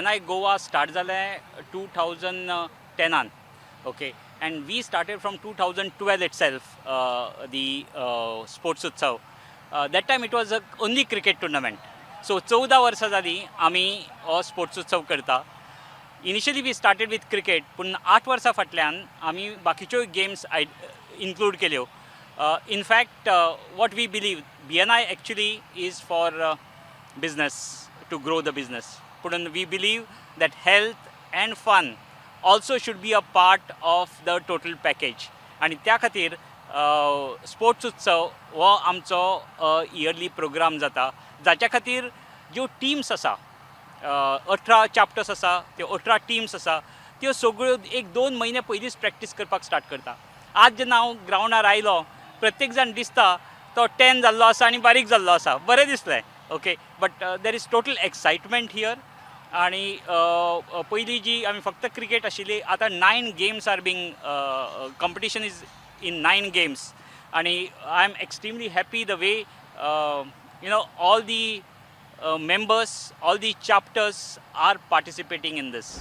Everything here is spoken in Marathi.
BNI Goa start जालें 2010 okay, and we started from 2012 itself, the Sports Utsav. That time it was only cricket tournament. So 14 वर्सां जालीं आमी हो स्पोर्ट्स उत्सव करता. Initially we started with cricket, पूण 8 वर्सां फाटल्यान आमी बाकीच्यो गेम्स include केल्यो. In fact, what we believe, BNI actually is for business, to grow the business. But we believe that health and fun also should be a part of the total package. And त्या खातीर स्पोर्ट्स उत्सव हो आमचो इयरली प्रोग्राम जाता, जाच्या खातीर ज्यो टीम्स आसा, 18 चॅप्टर्स आसा, त्यो 18 टीम्स आसा, त्यो सगळ्यो 1-2 म्हयने पयलींच प्रॅक्टीस करपाक स्टार्ट करता. आज जेन्ना हांव ग्रावंडार आयलो, प्रत्येक जाण दिसता तो 10 जाल्लो आसा आनी बारीक जाल्लो आसा, बरें दिसलें. Okay, but there is total excitement here. आणि पयलीं जी आमी फक्त क्रिकेट आशिल्ली, आतां 9 games are being, competition is in 9 games. आणि I am extremely happy the way all the members, all the chapters are participating in this.